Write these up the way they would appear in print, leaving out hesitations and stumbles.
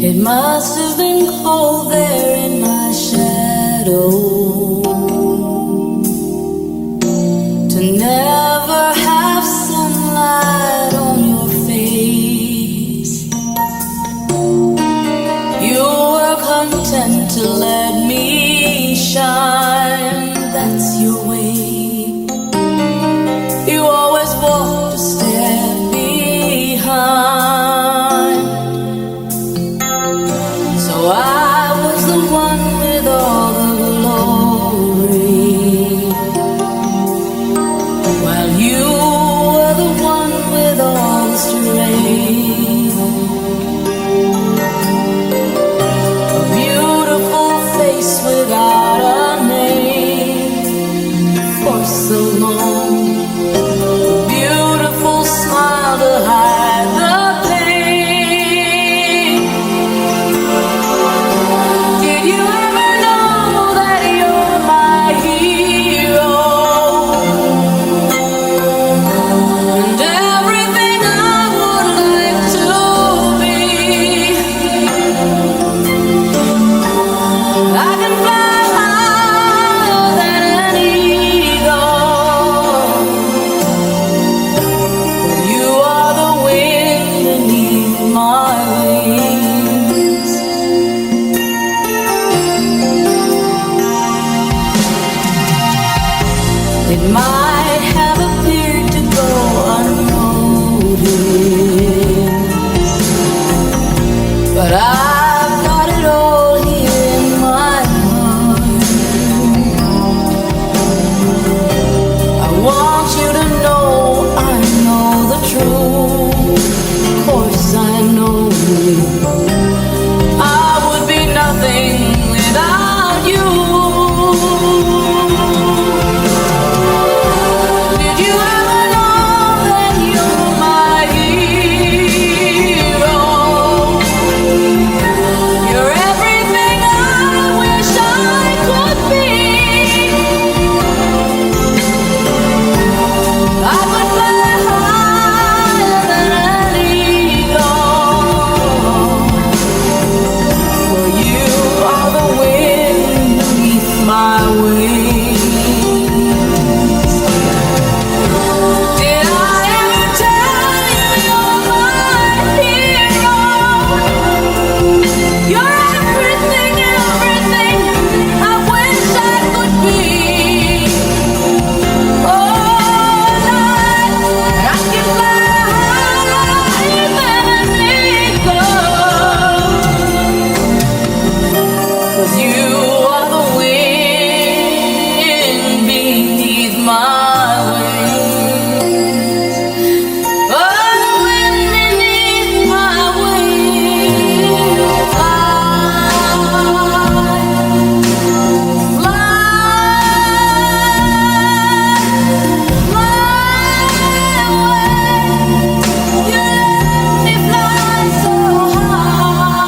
It must have been cold there in my shadow to never have sunlight on your face. You were content to let me shine, that's your way. You always walked a step behind. So I was the one with all the glory, while you were the one with all the strength. A beautiful face without a name for so long. A beautiful smile to hide the pain. Did you ever know that you're my hero? And everything I would like to be. I can fly higher than an eagle. You are the wind beneath my wings. It might have appeared to go unnoticed, but I've got it all here in my heart. I want you to know I know the truth. Of course I know I would be nothing without you. Did you ever know that you're my hero? You're everything I wish I could be. I could fly higher than an eagle, for you are the wind beneath my wings. Did I ever tell you you're my hero? You're everything, everything I wish I could be. Oh, night, I can fly higher than an eagle, 'cause you are the wind beneath my wings. Oh, the wind beneath my wings. Fly, fly away. You let me fly so high.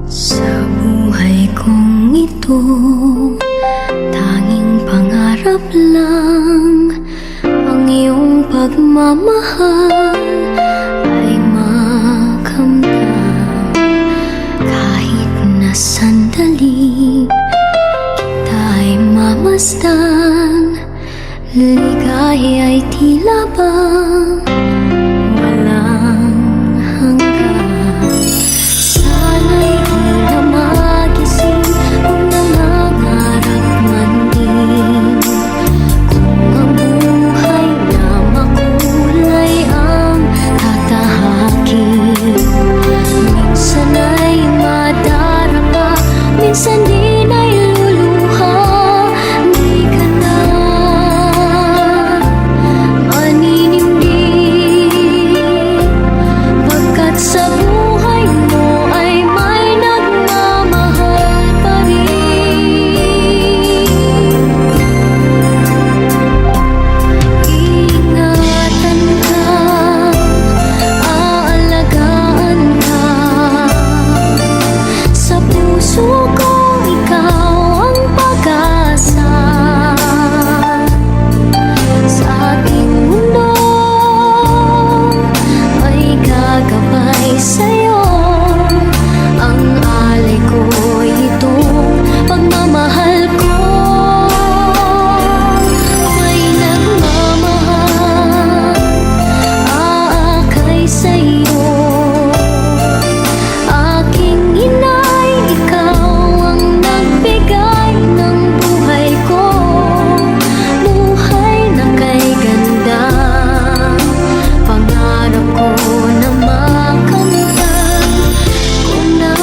Sa buhay kong ito, tanging pangarap lang ang iyong pagmamahal ay makamtan. Kahit na sandali kita'y mamasdan, ligay ay tila bang walang hanggan. Sana'y di na magising kung nangarap minsan di nailuluha. Di ka na maninindig, pagkat sa buhay mo ay may nagmamahal pa rin. Ingatan ka, aalagaan ka. Sa puso ko ikaw ang pag-asa. Sa ating mundo ay gagabay sa'yo. Ang alay ko'y itong pagmamahal ko. May nagmamahal, aakay sa'yo. Aking inay, ikaw ang nagbigay ng buhay ko. Buhay na kay ganda, pangarap ko na makamtan ko na.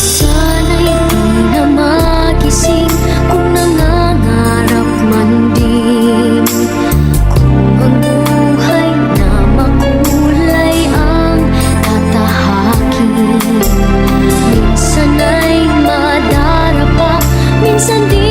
Sana'y di na magising kung nangangarap man din. Kung ang buhay na makulay ang tatahakin. Minsan ay madarapa, minsan di